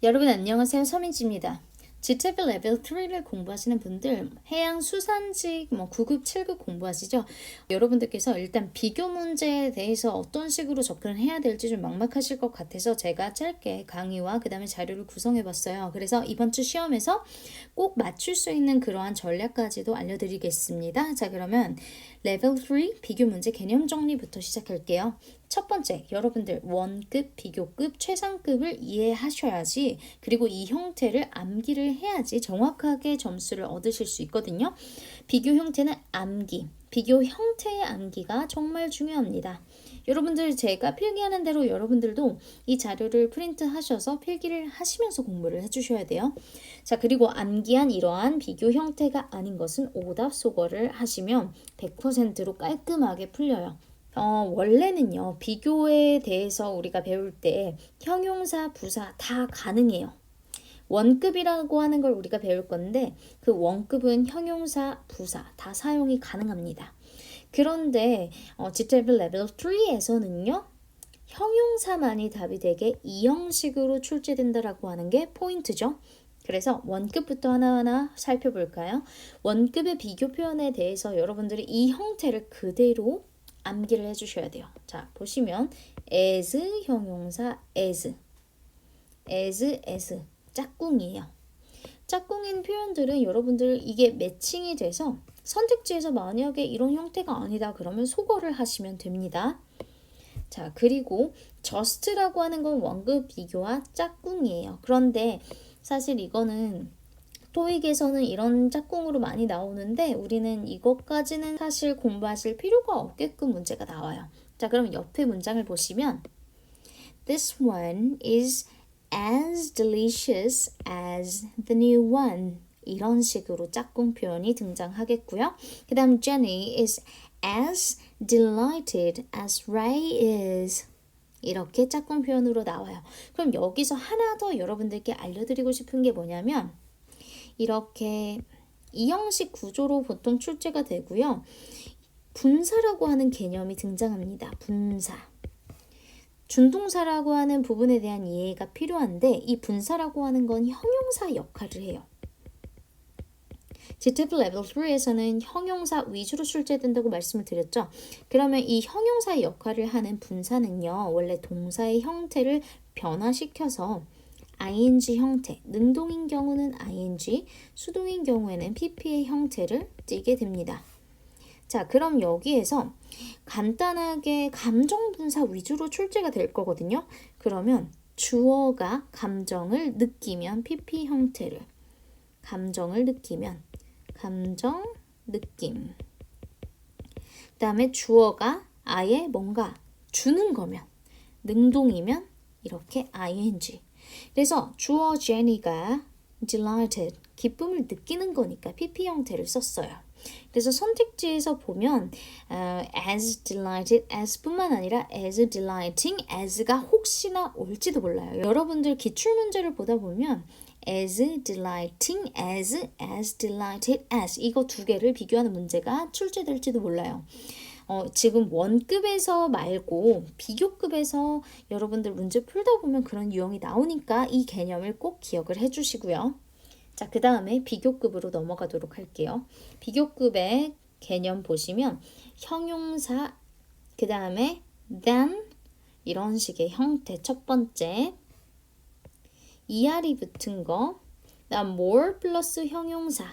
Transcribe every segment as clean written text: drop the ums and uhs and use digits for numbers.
여러분 안녕하세요. 서민지입니다. GTAB 레벨 3를 공부하시는 분들 해양 수산직 9급, 7급 공부하시죠? 여러분들께서 일단 비교 문제에 대해서 어떤 식으로 접근을 해야 될지 좀 막막하실 것 같아서 제가 짧게 강의와 그 다음에 자료를 구성해 봤어요. 그래서 이번 주 시험에서 꼭 맞출 수 있는 그러한 전략까지도 알려드리겠습니다. 자, 그러면 레벨 3 비교 문제 개념 정리부터 시작할게요. 첫 번째, 여러분들 원급, 비교급, 최상급을 이해하셔야지, 그리고 이 형태를 암기를 해야지 정확하게 점수를 얻으실 수 있거든요. 비교 형태는 암기, 비교 형태의 암기가 정말 중요합니다. 여러분들 제가 필기하는 대로 여러분들도 이 자료를 프린트 하셔서 필기를 하시면서 공부를 해주셔야 돼요. 자, 그리고 암기한 이러한 비교 형태가 아닌 것은 오답 소거를 하시면 100%로 깔끔하게 풀려요. 원래는요, 비교에 대해서 우리가 배울 때 형용사, 부사 다 가능해요. 원급이라고 하는 걸 우리가 배울 건데 그 원급은 형용사, 부사 다 사용이 가능합니다. 그런데 GTAB 레벨 3에서는요, 형용사만이 답이 되게 이 형식으로 출제된다라고 하는 게 포인트죠. 그래서 원급부터 하나하나 살펴볼까요? 원급의 비교 표현에 대해서 여러분들이 이 형태를 그대로 암기를 해주셔야 돼요. 자, 보시면 as 형용사 as 짝꿍이에요. 짝꿍인 표현들은 여러분들 이게 매칭이 돼서 선택지에서 만약에 이런 형태가 아니다 그러면 소거를 하시면 됩니다. 자, 그리고 just라고 하는 건 원급 비교와 짝꿍이에요. 그런데 사실 이거는 토익에서는 이런 짝꿍으로 많이 나오는데 우리는 이것까지는 사실 공부하실 필요가 없게끔 문제가 나와요. 자, 그럼 옆에 문장을 보시면 This one is as delicious as the new one. 이런 식으로 짝꿍 표현이 등장하겠고요. 그 다음 Jenny is as delighted as Ray is. 이렇게 짝꿍 표현으로 나와요. 그럼 여기서 하나 더 여러분들께 알려드리고 싶은 게 뭐냐면 이렇게 이 형식 구조로 보통 출제가 되고요. 분사라고 하는 개념이 등장합니다. 분사. 준동사라고 하는 부분에 대한 이해가 필요한데 이 분사라고 하는 건 형용사 역할을 해요. GTAB 레벨 3에서는 형용사 위주로 출제된다고 말씀을 드렸죠. 그러면 이 형용사 역할을 하는 분사는요, 원래 동사의 형태를 변화시켜서 ing 형태, 능동인 경우는 ing, 수동인 경우에는 pp의 형태를 띠게 됩니다. 자, 그럼 여기에서 간단하게 감정분사 위주로 출제가 될 거거든요. 그러면 주어가 감정을 느끼면 pp 형태를, 감정을 느끼면 감정, 느낌. 그 다음에 주어가 아예 뭔가 주는 거면, 능동이면 이렇게 ing. 그래서 주어 제니가 delighted, 기쁨을 느끼는 거니까 pp 형태를 썼어요. 그래서 선택지에서 보면 as delighted as 뿐만 아니라 as delighting as가 혹시나 올지도 몰라요. 여러분들 기출문제를 보다 보면 as delighting as delighted as 이거 두 개를 비교하는 문제가 출제될지도 몰라요. 지금 원급에서 말고 비교급에서 여러분들 문제 풀다 보면 그런 유형이 나오니까 이 개념을 꼭 기억을 해주시고요. 자, 그 다음에 비교급으로 넘어가도록 할게요. 비교급의 개념 보시면 형용사, 그 다음에 than 이런 식의 형태 첫 번째, ER이 붙은 거, 그다음 more 플러스 형용사,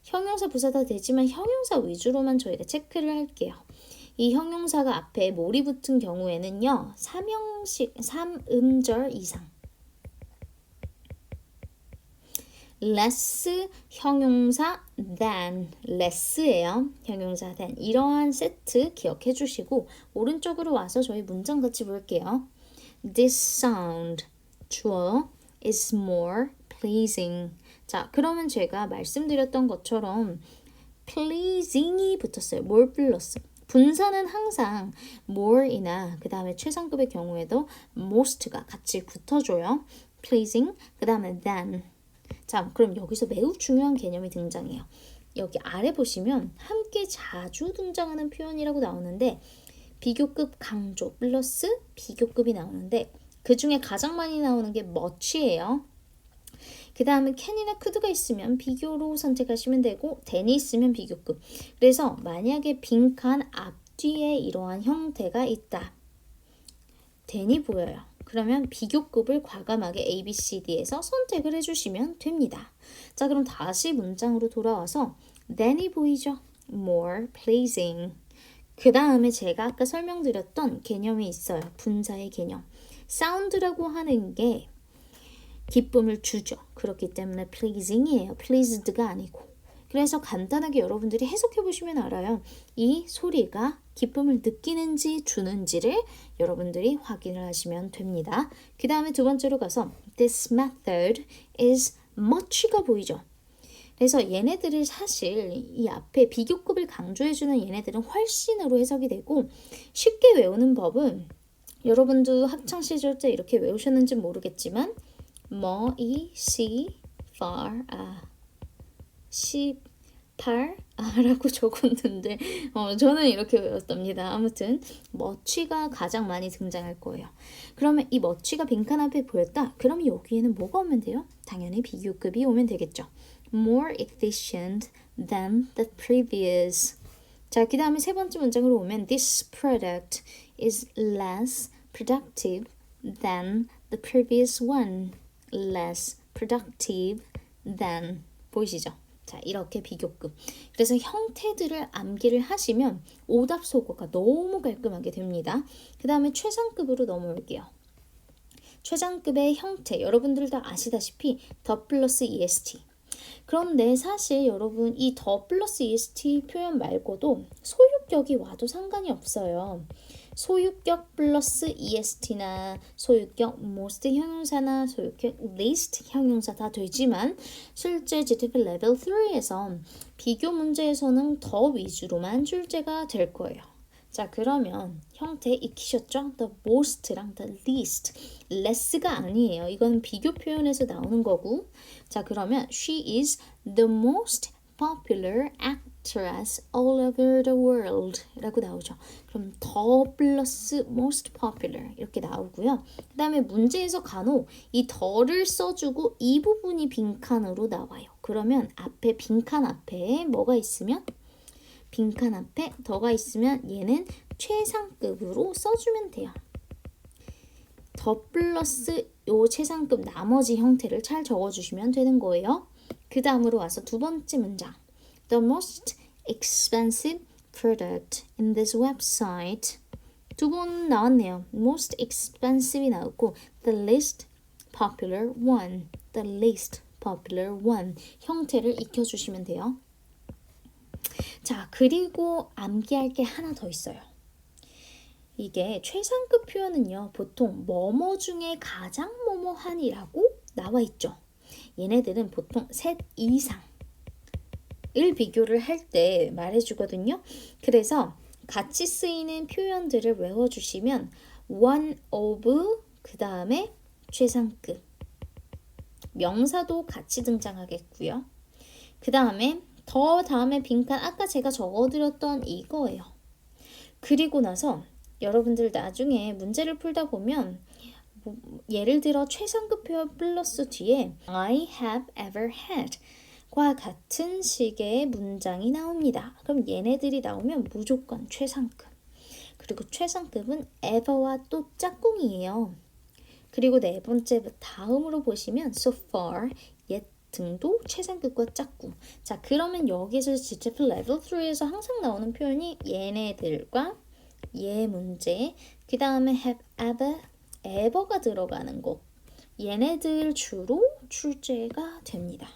형용사 부사 다 되지만 형용사 위주로만 저희가 체크를 할게요. 이 형용사가 앞에 more이 붙은 경우에는요, 3음절 이상, less 형용사 than, less예요. 형용사 than. 이러한 세트 기억해 주시고 오른쪽으로 와서 저희 문장 같이 볼게요. This sound, 주어, is more pleasing. 자, 그러면 제가 말씀드렸던 것처럼 pleasing이 붙었어요. more 플러스. 분사는 항상 more이나 그 다음에 최상급의 경우에도 most가 같이 붙어줘요. pleasing, 그 다음에 than. 자, 그럼 여기서 매우 중요한 개념이 등장해요. 여기 아래 보시면 함께 자주 등장하는 표현이라고 나오는데 비교급 강조 플러스 비교급이 나오는데 그 중에 가장 많이 나오는 게 much예요. 그 다음에 can이나 could가 있으면 비교로 선택하시면 되고 than이 있으면 비교급. 그래서 만약에 빈칸 앞뒤에 이러한 형태가 있다. than이 보여요. 그러면 비교급을 과감하게 A, B, C, D에서 선택을 해주시면 됩니다. 자, 그럼 다시 문장으로 돌아와서 than이 보이죠? more pleasing. 그 다음에 제가 아까 설명드렸던 개념이 있어요. 분사의 개념. sound라고 하는 게 기쁨을 주죠. 그렇기 때문에 pleasing이에요. pleased가 아니고. 그래서 간단하게 여러분들이 해석해 보시면 알아요. 이 소리가 기쁨을 느끼는지 주는지를 여러분들이 확인을 하시면 됩니다. 그 다음에 두 번째로 가서 this method is much가 보이죠. 그래서 얘네들을 사실 이 앞에 비교급을 강조해주는 얘네들은 훨씬으로 해석이 되고 쉽게 외우는 법은 여러분도 학창시절 때 이렇게 외우셨는지 모르겠지만 뭐, 이, 시, far, 라고 적었는데 저는 이렇게 외웠답니다. 아무튼 much가 가장 많이 등장할 거예요. 그러면 이 much가 빈칸 앞에 보였다. 그럼 여기에는 뭐가 오면 돼요? 당연히 비교급이 오면 되겠죠. more efficient than the previous. 자, 그 다음에 세 번째 문장으로 오면 this product is less productive than the previous one. less productive than. 보이시죠? 자, 이렇게 비교급. 그래서 형태들을 암기를 하시면 오답 소거가 너무 깔끔하게 됩니다. 그 다음에 최상급으로 넘어올게요. 최상급의 형태, 여러분들 다 아시다시피 더 플러스 est. 그런데 사실 여러분 이 더 플러스 est 표현 말고도 소유격이 와도 상관이 없어요. 소유격 플러스 est나 소유격 most 형용사나 소유격 least 형용사 다 되지만 실제 GTP 레벨 3에서 비교 문제에서는 더 위주로만 출제가 될 거예요. 자, 그러면 형태 익히셨죠? The most랑 the least. less가 아니에요. 이건 비교 표현에서 나오는 거고. 자, 그러면 she is the most popular actress all over the world 라고 나오죠. 그럼 더 플러스 most popular 이렇게 나오고요. 그 다음에 문제에서 간혹 이 더를 써주고 이 부분이 빈칸으로 나와요. 그러면 앞에 빈칸 앞에 뭐가 있으면 빈칸 앞에 더가 있으면 얘는 최상급으로 써주면 돼요. 더 플러스 요 최상급 나머지 형태를 잘 적어주시면 되는 거예요. 그 다음으로 와서 두 번째 문장. The most expensive product in this website. 두 번 나왔네요. most expensive이 나왔고 the least popular one. the least popular one. 형태를 익혀주시면 돼요. 자, 그리고 암기할 게 하나 더 있어요. 이게 최상급 표현은요, 보통 뭐뭐 중에 가장 뭐뭐한이라고 나와 있죠. 얘네들은 보통 셋 이상을 비교를 할 때 말해주거든요. 그래서 같이 쓰이는 표현들을 외워주시면 one of 그 다음에 최상급 명사도 같이 등장하겠고요. 그 다음에 더 다음에 빈칸 아까 제가 적어드렸던 이거예요. 그리고 나서 여러분들 나중에 문제를 풀다 보면 예를 들어 최상급 표현 플러스 뒤에 I have ever had 과 같은 식의 문장이 나옵니다. 그럼 얘네들이 나오면 무조건 최상급. 그리고 최상급은 ever와 또 짝꿍이에요. 그리고 네 번째 다음으로 보시면 so far 등도 최상급과 짝꿍. 자, 그러면 여기서 GTP 레벨 3에서 항상 나오는 표현이 얘네들과 얘 문제, 그 다음에 have ever가 들어가는 거. 얘네들 주로 출제가 됩니다.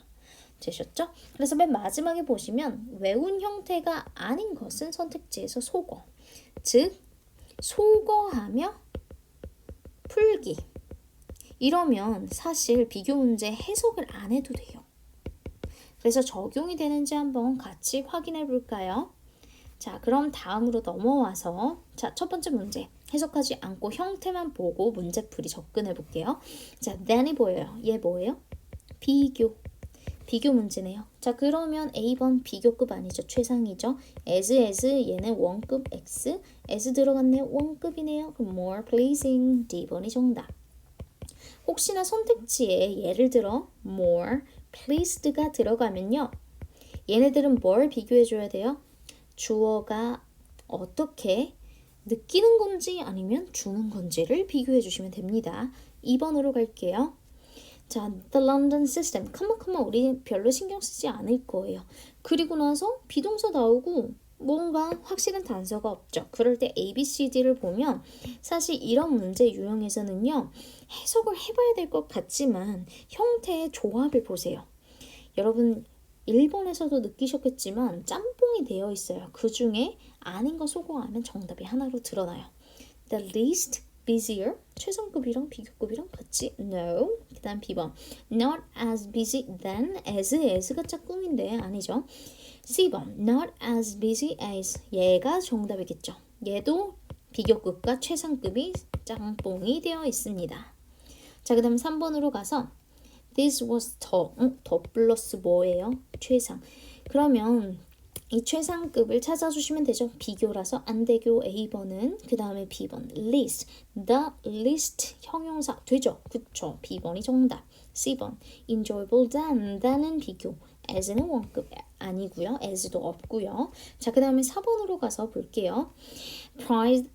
되셨죠? 그래서 맨 마지막에 보시면 외운 형태가 아닌 것은 선택지에서 소거. 즉, 소거하며 풀기. 이러면 사실 비교 문제 해석을 안 해도 돼요. 그래서 적용이 되는지 한번 같이 확인해 볼까요? 자, 그럼 다음으로 넘어와서 자, 첫 번째 문제 해석하지 않고 형태만 보고 문제풀이 접근해 볼게요. 자, then이 보여요. 얘 뭐예요? 비교 문제네요. 자, 그러면 A번 비교급 아니죠. 최상이죠. as 얘는 원급 X as 들어갔네요. 원급이네요. 그럼 more pleasing D번이 정답. 혹시나 선택지에 예를 들어 more, pleased가 들어가면요. 얘네들은 뭘 비교해 줘야 돼요? 주어가 어떻게 느끼는 건지 아니면 주는 건지를 비교해 주시면 됩니다. 2번으로 갈게요. 자, the London system. 컴온 우리 별로 신경 쓰지 않을 거예요. 그리고 나서 비동사 나오고 뭔가 확실한 단서가 없죠. 그럴 때 A, B, C, D를 보면 사실 이런 문제 유형에서는요. 해석을 해봐야 될 것 같지만 형태의 조합을 보세요. 여러분 일본에서도 느끼셨겠지만 짬뽕이 되어 있어요. 그 중에 아닌 거 소거하면 정답이 하나로 드러나요. The least busier 최상급이랑 비교급이랑 같이 no. 그 다음 B번 not as busy than as가 짝꿍인데 아니죠. C번 not as busy as 얘가 정답이겠죠. 얘도 비교급과 최상급이 짬뽕이 되어 있습니다. 자, 그 다음 3번으로 가서 This was 더 플러스 뭐예요? 최상. 그러면 이 최상급을 찾아주시면 되죠. 비교라서 안대교 A번은 그 다음에 B번 least, the least 형용사 되죠. 그쵸. B번이 정답. C번 enjoyable than은 비교. as는 원급 아니고요. as도 없고요. 자, 그 다음에 4번으로 가서 볼게요. Pride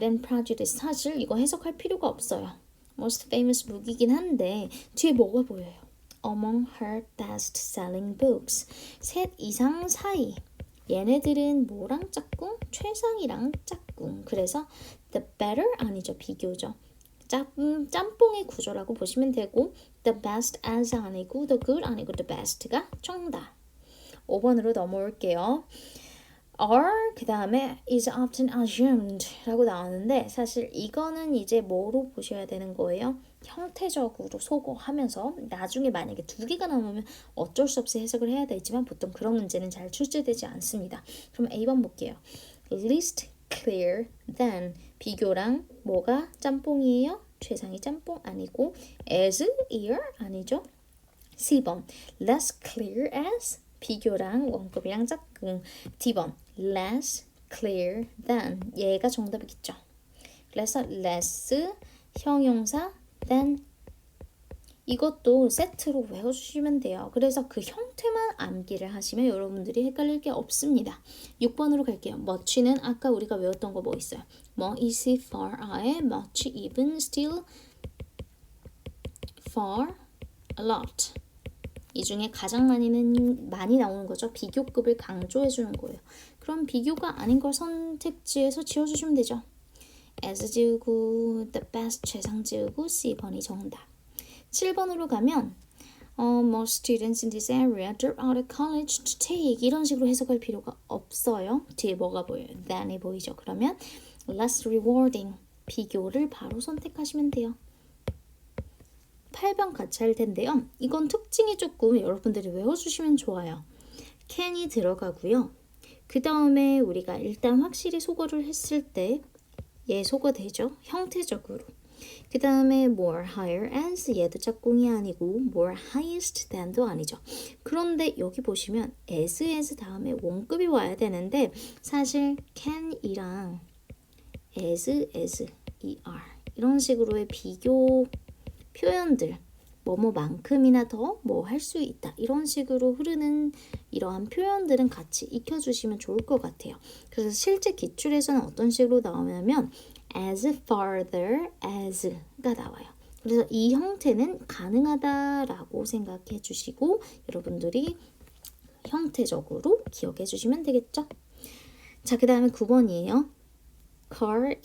and Prejudice. 사실 이거 해석할 필요가 없어요. most famous book이긴 한데 뒤에 뭐가 보여요? Among her best-selling books. 셋 이상 사이. 얘네들은 뭐랑 짝꿍? 최상이랑 짝꿍. 그래서 the better 아니죠. 비교죠. 짬뽕의 구조라고 보시면 되고 the best as 아니고 the good 아니고 the best가 정답. 5번으로 넘어올게요. are 그 다음에 is often assumed 라고 나오는데 사실 이거는 이제 뭐로 보셔야 되는 거예요? 형태적으로 소거하면서 나중에 만약에 두 개가 나오면 어쩔 수 없이 해석을 해야 되지만 보통 그런 문제는 잘 출제되지 않습니다. 그럼 A번 볼게요. least clear than 비교랑 뭐가 짬뽕이에요? 최상이 짬뽕 아니고 as, ear 아니죠? C번 less clear as 비교랑 원급이랑 짝꿍. D번 less clear than 얘가 정답이겠죠. 그래서 less 형용사 than 이것도 세트로 외워주시면 돼요. 그래서 그 형태만 암기를 하시면 여러분들이 헷갈릴 게 없습니다. 6번으로 갈게요. much는 아까 우리가 외웠던 거 뭐 있어요? 뭐 is, far, a에 much, even, still, far, a lot 이 중에 가장 많이 나오는 거죠. 비교급을 강조해 주는 거예요. 그럼 비교가 아닌 걸 선택지에서 지워주시면 되죠. as 지우고 the best 최상 지우고 C번이 정답. 7번으로 가면 most students in this area drop out of college to take 이런 식으로 해석할 필요가 없어요. 뒤에 뭐가 보여요? than이 보이죠. 그러면 less rewarding 비교를 바로 선택하시면 돼요. 8번 같이 할 텐데요. 이건 특징이 조금 여러분들이 외워주시면 좋아요. can이 들어가고요. 그 다음에 우리가 일단 확실히 소거를 했을 때 얘 소거되죠. 형태적으로. 그 다음에 more higher as 얘도 짝꿍이 아니고 more highest than도 아니죠. 그런데 여기 보시면 as 다음에 원급이 와야 되는데 사실 can이랑 as, er 이런 식으로의 비교 표현들 뭐뭐만큼이나 더 뭐 할 수 있다 이런 식으로 흐르는 이러한 표현들은 같이 익혀주시면 좋을 것 같아요. 그래서 실제 기출에서는 어떤 식으로 나오냐면 as farther as가 나와요. 그래서 이 형태는 가능하다라고 생각해 주시고 여러분들이 형태적으로 기억해 주시면 되겠죠. 자, 그 다음에 9번이에요. car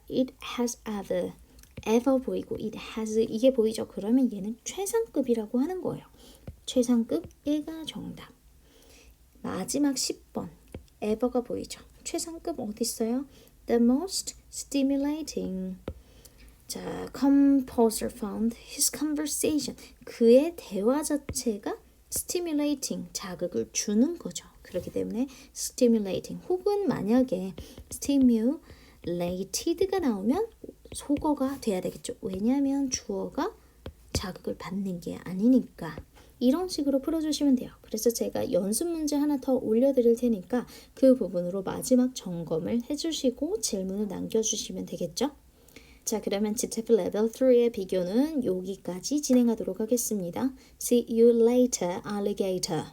it has ever 보이고 it has 이게 보이죠? 그러면 얘는 최상급이라고 하는 거예요. 최상급 얘가 정답. 마지막 10번 ever가 보이죠? 최상급 어디 있어요? The most stimulating. 자, composer found his conversation. 그의 대화 자체가 stimulating, 자극을 주는 거죠. 그렇기 때문에 stimulating 혹은 만약에 stimulated가 나오면 소거가 돼야 되겠죠. 왜냐하면 주어가 자극을 받는 게 아니니까. 이런 식으로 풀어주시면 돼요. 그래서 제가 연습 문제 하나 더 올려드릴 테니까 그 부분으로 마지막 점검을 해주시고 질문을 남겨주시면 되겠죠. 자, 그러면 GTF 레벨 3의 비교는 여기까지 진행하도록 하겠습니다. See you later, alligator.